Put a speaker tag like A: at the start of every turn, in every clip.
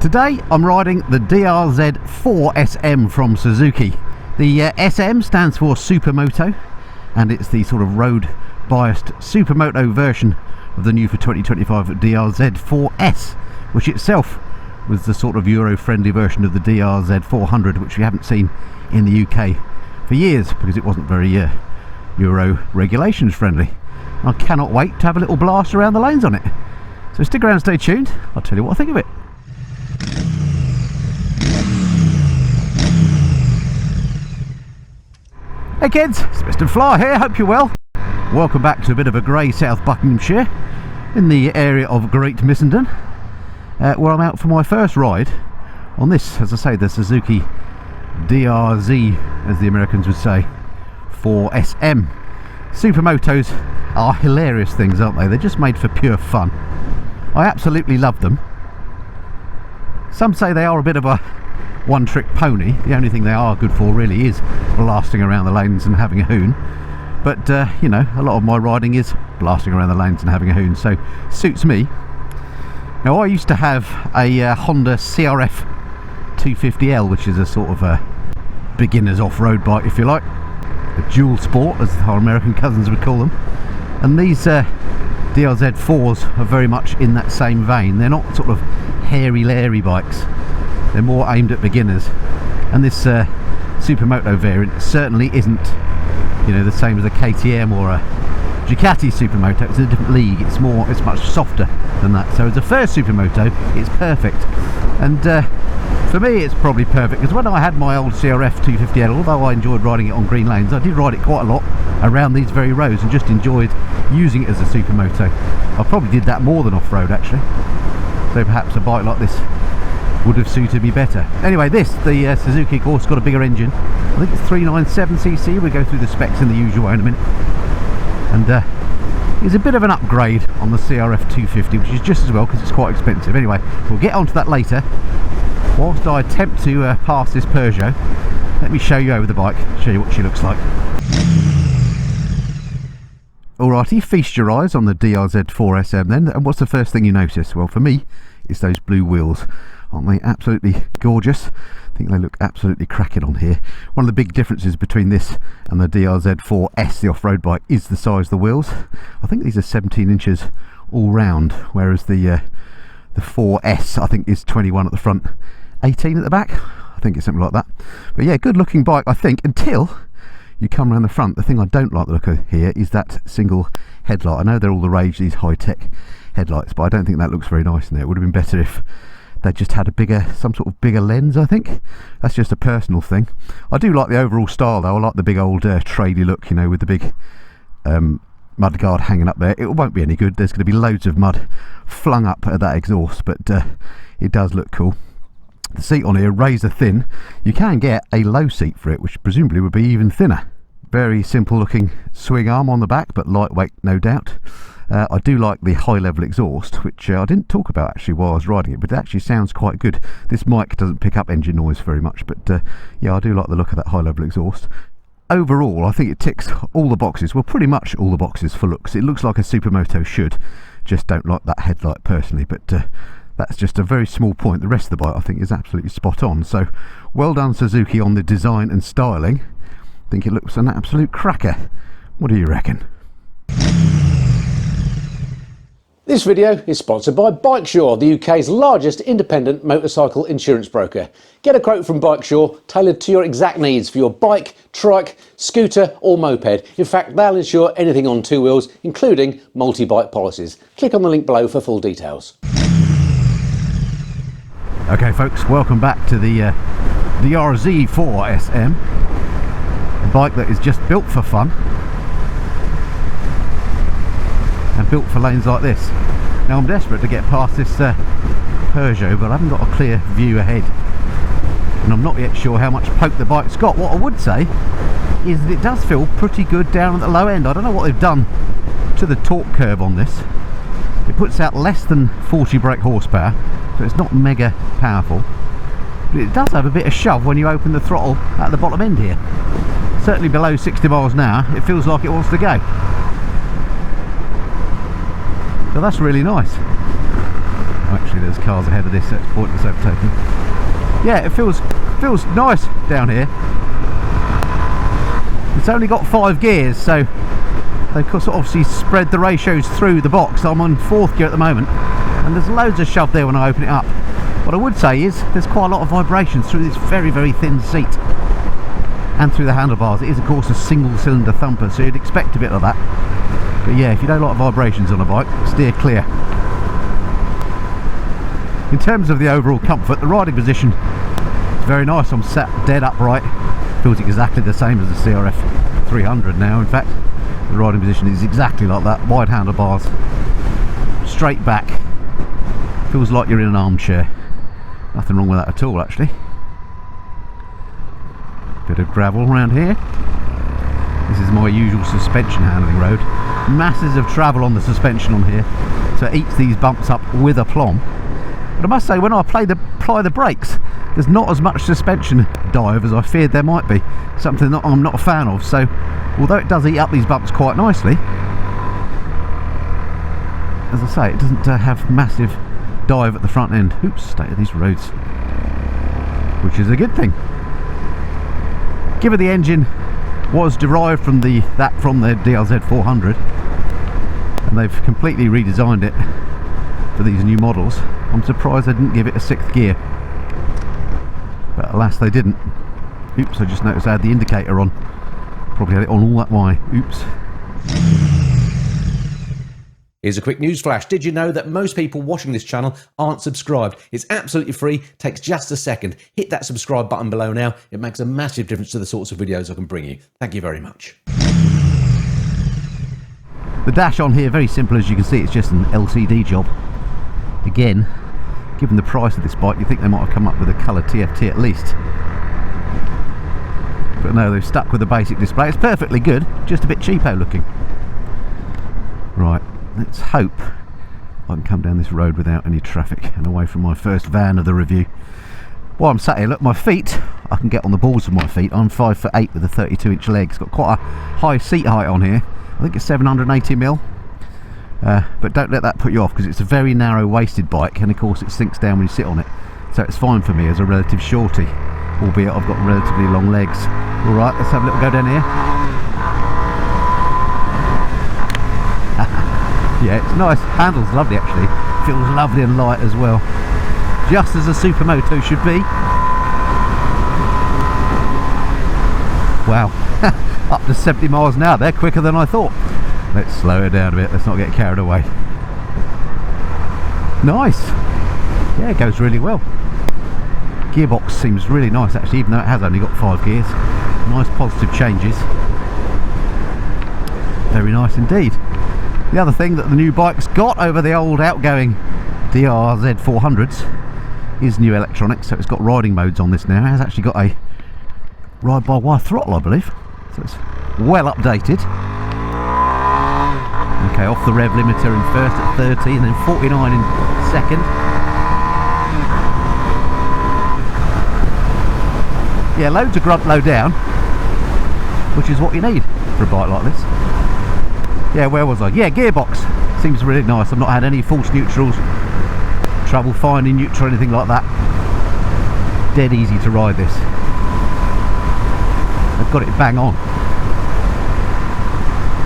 A: Today I'm riding the DR Z4SM from Suzuki. The SM stands for supermoto, and it's the sort of road biased supermoto version of the new for 2025 DR Z4S, which itself was the sort of Euro friendly version of the DR Z400, which we haven't seen in the UK for years because it wasn't very Euro regulations friendly. I cannot wait to have a little blast around the lanes on it. So stick around and stay tuned, I'll tell you what I think of it. Hey kids, it's Mr. Fly here, hope you're well. Welcome back to a bit of a grey South Buckinghamshire in the area of Great Missenden, where I'm out for my first ride on this, as I say, the Suzuki DRZ, as the Americans would say, 4SM. Supermotos are hilarious things, aren't they? They're just made for pure fun. I absolutely love them. Some say they are a bit of a one-trick pony. The only thing they are good for really is blasting around the lanes and having a hoon. But you know, a lot of my riding is blasting around the lanes and having a hoon, so suits me. Now, I used to have a Honda CRF300L, which is a sort of a beginner's off-road bike, if you like, a dual sport, as our American cousins would call them. And these DR Z4s are very much in that same vein. They're not sort of hairy, leery bikes. They're more aimed at beginners, and this supermoto variant certainly isn't, you know, the same as a KTM or a Ducati supermoto. It's in a different league. It's much softer than that. So as a first supermoto, it's perfect. And for me, it's probably perfect because when I had my old CRF300L, although I enjoyed riding it on green lanes, I did ride it quite a lot around these very roads and just enjoyed using it as a supermoto. I probably did that more than off-road actually. So perhaps a bike like this would have suited me better. Anyway, the Suzuki, of course, got a bigger engine. I think it's 397cc. We'll go through the specs in the usual way in a minute. And it's a bit of an upgrade on the CRF350, which is just as well because it's quite expensive. Anyway, we'll get onto that later. Whilst I attempt to pass this Peugeot, let me show you over the bike, show you what she looks like. Alrighty, feast your eyes on the DR Z4SM then. And what's the first thing you notice? Well, for me, it's those blue wheels. Aren't they absolutely gorgeous? I think they look absolutely cracking on here. One of the big differences between this and the DR Z4S, the off-road bike, is the size of the wheels. I think these are 17 inches all round, whereas the 4S I think is 21 at the front, 18 at the back. I think it's something like that. But yeah, good looking bike, I think, until you come around the front. The thing I don't like the look of here is that single headlight. I know they're all the rage, these high-tech headlights, but I don't think that looks very nice in there. It would have been better if they just had some sort of bigger lens, I think. That's just a personal thing. I do like the overall style though. I like the big old tradey look, you know, with the big mud guard hanging up there. It won't be any good. There's going to be loads of mud flung up at that exhaust, but it does look cool. The seat on here, razor thin. You can get a low seat for it, which presumably would be even thinner. Very simple looking swing arm on the back, but lightweight no doubt. I do like the high level exhaust, which I didn't talk about actually while I was riding it, but it actually sounds quite good. This mic doesn't pick up engine noise very much, but yeah, I do like the look of that high level exhaust. Overall, I think it ticks all the boxes, well, pretty much all the boxes for looks. It looks like a supermoto should, just don't like that headlight personally, but that's just a very small point. The rest of the bike I think is absolutely spot on. So well done Suzuki on the design and styling. I think it looks an absolute cracker. What do you reckon?
B: This video is sponsored by Bikesure, the UK's largest independent motorcycle insurance broker. Get a quote from Bikesure tailored to your exact needs for your bike, trike, scooter or moped. In fact, they'll insure anything on two wheels, including multi-bike policies. Click on the link below for full details.
A: Okay folks, welcome back to the DR Z4SM, a bike that is just built for fun and built for lanes like this. Now I'm desperate to get past this Peugeot, but I haven't got a clear view ahead, and I'm not yet sure how much poke the bike's got. What I would say is that it does feel pretty good down at the low end. I don't know what they've done to the torque curve on this. It puts out less than 40 brake horsepower, so it's not mega powerful, but it does have a bit of shove when you open the throttle at the bottom end here. Certainly below 60 miles an hour it feels like it wants to go. So that's really nice. Actually, there's cars ahead of this, so it's pointless overtaking. Yeah, it feels nice down here. It's only got 5 gears, so they've obviously spread the ratios through the box. I'm on 4th gear at the moment, and there's loads of shove there when I open it up. What I would say is there's quite a lot of vibrations through this very, very thin seat and through the handlebars. It is, of course, a single cylinder thumper, so you'd expect a bit of that. But yeah, if you don't like vibrations on a bike, steer clear. In terms of the overall comfort, the riding position is very nice. I'm sat dead upright. Feels exactly the same as the CRF300 now. In fact, the riding position is exactly like that. Wide handlebars, straight back. Feels like you're in an armchair. Nothing wrong with that at all, actually. Bit of gravel around here. This is my usual suspension handling road. Masses of travel on the suspension on here, so it eats these bumps up with aplomb. But I must say, when I apply the brakes, there's not as much suspension dive as I feared there might be. Something that I'm not a fan of. So, although it does eat up these bumps quite nicely, as I say, it doesn't have massive dive at the front end. Oops, state of these roads, which is a good thing. Given the engine was derived from the DR Z400, and they've completely redesigned it for these new models, I'm surprised they didn't give it a 6th gear. But alas, they didn't. Oops, I just noticed I had the indicator on. Probably had it on all that way. Oops.
B: Here's a quick news flash. Did you know that most people watching this channel aren't subscribed? It's absolutely free, takes just a second. Hit that subscribe button below now. It makes a massive difference to the sorts of videos I can bring you. Thank you very much.
A: The dash on here, very simple as you can see, it's just an LCD job. Again, given the price of this bike, you think they might have come up with a colour TFT at least. But no, they've stuck with the basic display. It's perfectly good, just a bit cheapo looking. Right. Let's hope I can come down this road without any traffic and away from my first van of the review. While I'm sat here, look, my feet, I can get on the balls of my feet. I'm 5'8" with a 32-inch leg. It's got quite a high seat height on here. I think it's 780mm. But don't let that put you off, because it's a very narrow waisted bike, and of course it sinks down when you sit on it. So it's fine for me as a relative shorty, albeit I've got relatively long legs. Alright, let's have a little go down here. Yeah, it's nice. Handle's lovely actually. Feels lovely and light as well. Just as a supermoto should be. Wow. Up to 70 miles an hour. They're quicker than I thought. Let's slow it down a bit. Let's not get carried away. Nice. Yeah, it goes really well. Gearbox seems really nice actually, even though it has only got 5 gears. Nice positive changes. Very nice indeed. The other thing that the new bike's got over the old outgoing DR Z400s is new electronics. So it's got riding modes on this now. It has actually got a ride-by-wire throttle, I believe. So it's well updated. Okay, off the rev limiter in first at 30 and then 49 in second. Yeah, loads of grunt, low down, which is what you need for a bike like this. Yeah, where was I? Yeah, gearbox seems really nice. I've not had any false neutrals, trouble finding neutral or anything like that. Dead easy to ride this. I've got it bang on.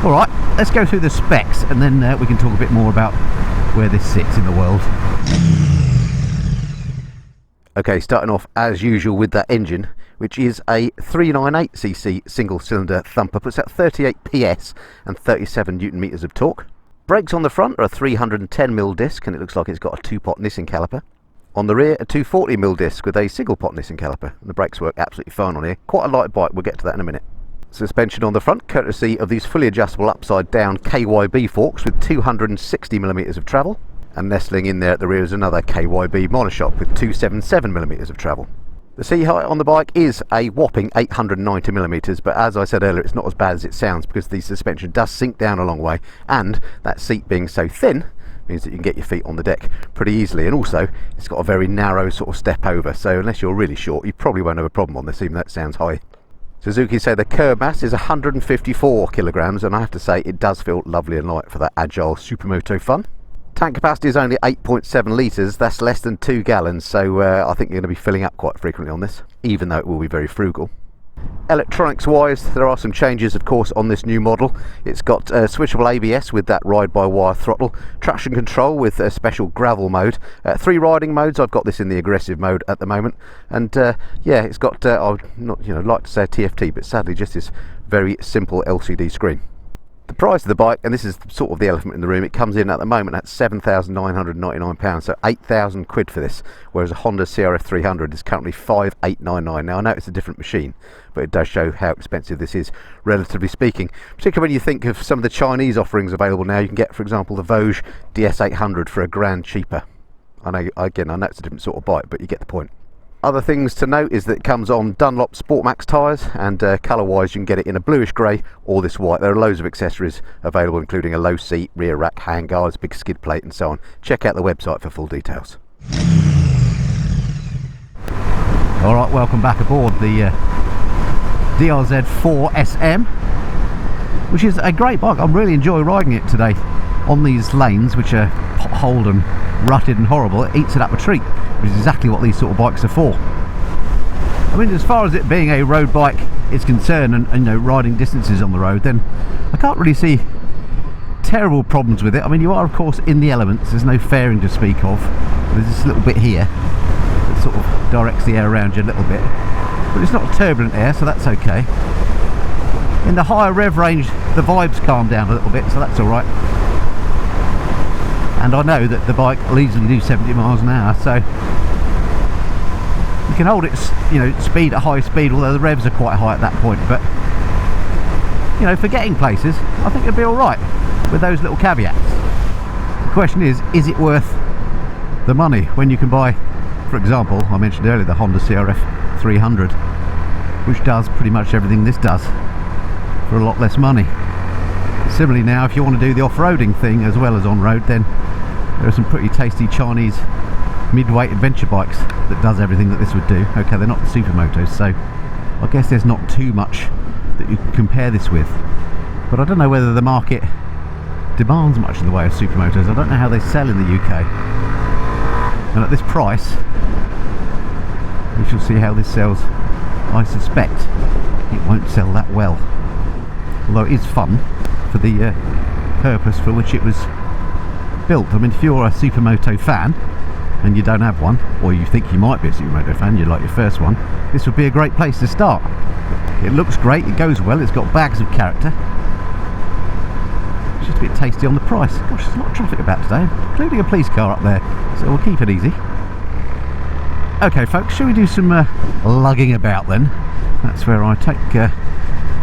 A: Alright, let's go through the specs and then we can talk a bit more about where this sits in the world. Okay, starting off as usual with that engine, which is a 398cc single cylinder thumper, puts out 38 PS and 37 Newton meters of torque. Brakes on the front are a 310mm disc, and it looks like it's got a 2-pot Nissin caliper. On the rear, a 240mm disc with a single pot Nissin caliper, and the brakes work absolutely fine on here. Quite a light bike, we'll get to that in a minute. Suspension on the front, courtesy of these fully adjustable upside down KYB forks with 260mm of travel. And nestling in there at the rear is another KYB monoshock with 277mm of travel. The seat height on the bike is a whopping 890mm, but as I said earlier, it's not as bad as it sounds because the suspension does sink down a long way, and that seat being so thin means that you can get your feet on the deck pretty easily, and also it's got a very narrow sort of step over, so unless you're really short you probably won't have a problem on this, even though it sounds high. Suzuki say the curb mass is 154 kilograms, and I have to say it does feel lovely and light for that agile supermoto fun. Tank capacity is only 8.7 litres, that's less than 2 gallons, so I think you're going to be filling up quite frequently on this, even though it will be very frugal. Electronics wise, there are some changes of course on this new model. It's got switchable ABS with that ride-by-wire throttle, traction control with a special gravel mode, 3 riding modes. I've got this in the aggressive mode at the moment, and yeah, it's got I would not like to say a TFT, but sadly just this very simple LCD screen. The price of the bike, and this is sort of the elephant in the room, it comes in at the moment at £7,999, so 8,000 quid for this, whereas a Honda CRF300 is currently 5,899. Now I know it's a different machine, but it does show how expensive this is, relatively speaking, particularly when you think of some of the Chinese offerings available now. You can get, for example, the Vogue DS800 for £1,000 cheaper. I know it's a different sort of bike, but you get the point. Other things to note is that it comes on Dunlop Sportmax tyres, and colour wise you can get it in a bluish grey or this white. There are loads of accessories available, including a low seat, rear rack, handguards, big skid plate and so on. Check out the website for full details. Alright, welcome back aboard the DR Z4SM, which is a great bike. I really enjoy riding it today on these lanes, which are potholed and rutted and horrible. It eats it up a treat, which is exactly what these sort of bikes are for. I mean, as far as it being a road bike is concerned, and you know, riding distances on the road, then I can't really see terrible problems with it. I mean, you are of course in the elements, there's no fairing to speak of. There's this little bit here that sort of directs the air around you a little bit, but it's not turbulent air, so that's okay. In the higher rev range the vibes calm down a little bit, so that's alright. And I know that the bike will easily do 70 miles an hour, so you can hold its, you know, speed at high speed, although the revs are quite high at that point. But you know, for getting places, I think it'll be all right with those little caveats. The question is it worth the money when you can buy, for example, I mentioned earlier the Honda CRF300, which does pretty much everything this does for a lot less money. Similarly, now if you want to do the off-roading thing as well as on-road, then there are some pretty tasty Chinese mid-weight adventure bikes that does everything that this would do. Okay, they're not the supermotos, so I guess there's not too much that you can compare this with, but I don't know whether the market demands much in the way of supermotos. I don't know how they sell in the UK, and at this price we shall see how this sells. I suspect it won't sell that well, although it is fun for the purpose for which it was built. I mean, if you're a supermoto fan and you don't have one, or you think you might be a supermoto fan, you like your first one, this would be a great place to start. It looks great, it goes well, it's got bags of character. It's just a bit tasty on the price. Gosh, there's a lot of traffic about today, including a police car up there, so we'll keep it easy. Okay folks, shall we do some lugging about then? That's where I take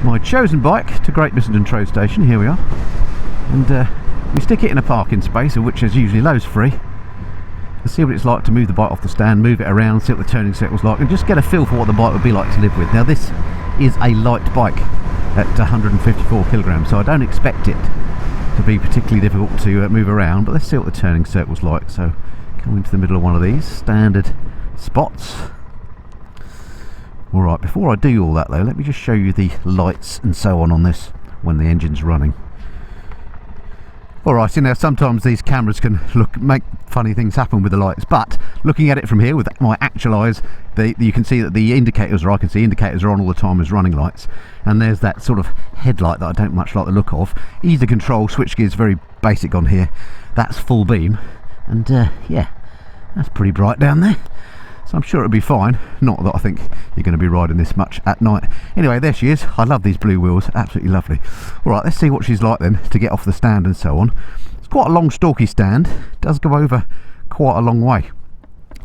A: my chosen bike to Great Missenden Road Station. Here we are, and we stick it in a parking space, of which there's usually loads free. Let's see what it's like to move the bike off the stand, move it around, see what the turning circle's like, and just get a feel for what the bike would be like to live with. Now this is a light bike at 154 kilograms, so I don't expect it to be particularly difficult to move around, but let's see what the turning circle's like. So come into the middle of one of these standard spots. Alright, before I do all that though, let me just show you the lights and so on this when the engine's running. Alright, so now sometimes these cameras can make funny things happen with the lights, but looking at it from here with my actual eyes, you can see that the indicators, or I can see indicators, are on all the time as running lights, and there's that sort of headlight that I don't much like the look of. Easy control, switch gears very basic on here, that's full beam, and yeah, that's pretty bright down there. So I'm sure it'll be fine. Not that I think you're going to be riding this much at night. Anyway, there she is. I love these blue wheels, absolutely lovely. Alright, let's see what she's like then to get off the stand and so on. It's quite a long stalky stand, it does go over quite a long way.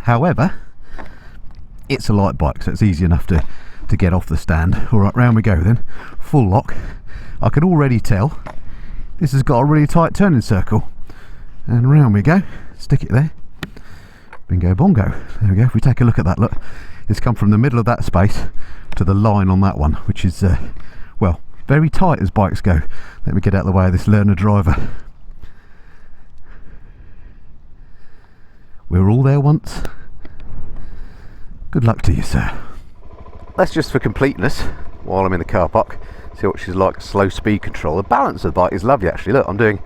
A: However, it's a light bike, so it's easy enough to get off the stand. Alright, round we go then. Full lock. I can already tell this has got a really tight turning circle. And round we go. Stick it there. Bingo bongo. There we go. If we take a look at that, look, it's come from the middle of that space to the line on that one, which is well, very tight as bikes go. Let me get out of the way of this learner driver. We were all there once. Good luck to you, sir. Let's just, for completeness, while I'm in the car park, see what she's like. Slow speed control. The balance of the bike is lovely actually. Look, I'm doing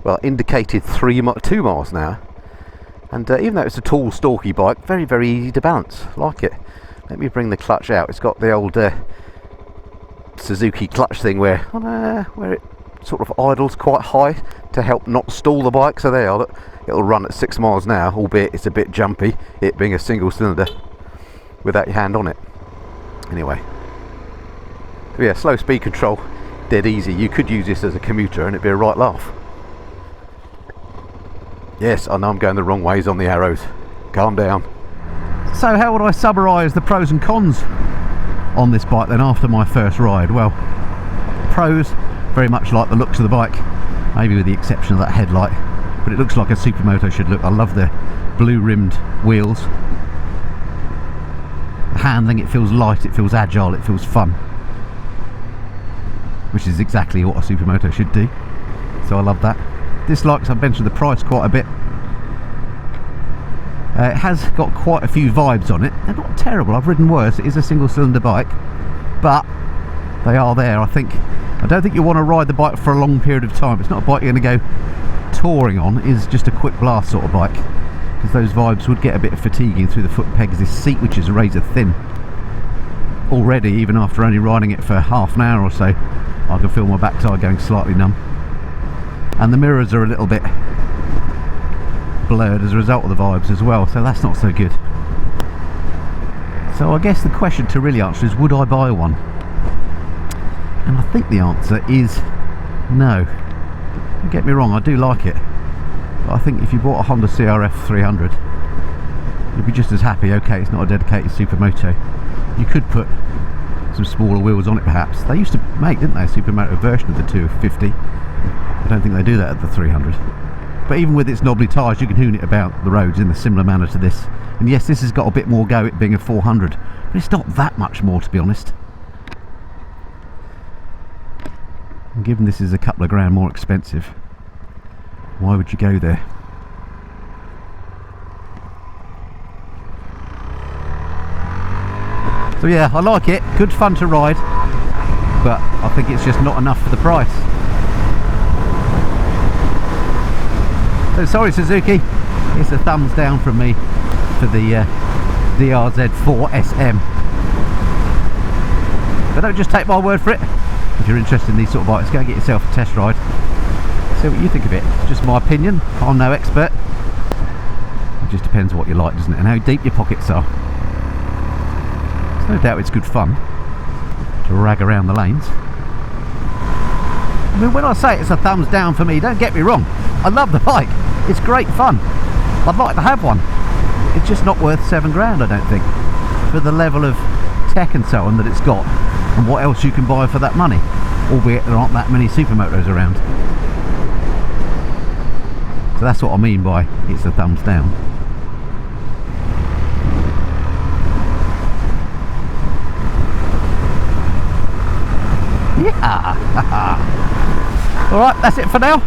A: well, indicated 2 miles an hour. And even though it's a tall, stalky bike, very, very easy to balance. Like it. Let me bring the clutch out. It's got the old Suzuki clutch thing where it sort of idles quite high to help not stall the bike. So there you are, look, it'll run at 6 miles an hour, albeit it's a bit jumpy, it being a single cylinder without your hand on it. Anyway, so yeah, slow speed control, dead easy. You could use this as a commuter and it'd be a right laugh. Yes, I know I'm going the wrong ways on the arrows. Calm down. So how would I summarise the pros and cons on this bike then after my first ride? Well, pros, very much like the looks of the bike, maybe with the exception of that headlight, but it looks like a supermoto should look. I love the blue rimmed wheels. The handling, it feels light, it feels agile, it feels fun, which is exactly what a supermoto should do, so I love that. Dislikes, I've mentioned the price quite a bit. It has got quite a few vibes on it. They're not terrible, I've ridden worse. It is a single cylinder bike, but they are there. I don't think you want to ride the bike for a long period of time. It's not a bike you're going to go touring on. It is just a quick blast sort of bike, because those vibes would get a bit fatiguing through the foot pegs. This seat, which is razor thin already, even after only riding it for half an hour or so, I can feel my backside going slightly numb. And the mirrors are a little bit blurred as a result of the vibes as well, so that's not so good. So I guess the question to really answer is, would I buy one? And I think the answer is no. Don't get me wrong, I do like it, but I think if you bought a Honda CRF300, you'd be just as happy. Okay, it's not a dedicated supermoto. You could put some smaller wheels on it perhaps. They used to make, didn't they, a supermoto version of the 250. I don't think they do that at the 300. But even with its knobbly tyres, you can hoon it about the roads in a similar manner to this. And yes, this has got a bit more go, it being a 400, but it's not that much more, to be honest. And given this is a couple of grand more expensive, why would you go there? So yeah, I like it, good fun to ride, but I think it's just not enough for the price. So sorry Suzuki, it's a thumbs down from me for the DR Z4SM. But don't just take my word for it. If you're interested in these sort of bikes, go and get yourself a test ride. See what you think of it. Just my opinion, I'm no expert. It just depends what you like, doesn't it, and how deep your pockets are. There's no doubt it's good fun to rag around the lanes. I mean, when I say it's a thumbs down for me, don't get me wrong, I love the bike, it's great fun, I'd like to have one. It's just not worth 7 grand, I don't think, for the level of tech and so on that it's got, and what else you can buy for that money, albeit there aren't that many supermotos around. So that's what I mean by it's a thumbs down. Yeah. Alright, that's it for now.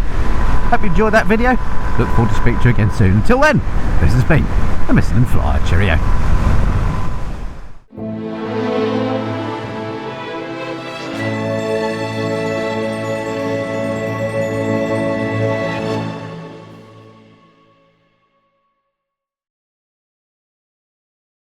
A: Hope you enjoyed that video. Look forward to speaking to you again soon. Until then, this has been the Missing and Flyer. Cheerio.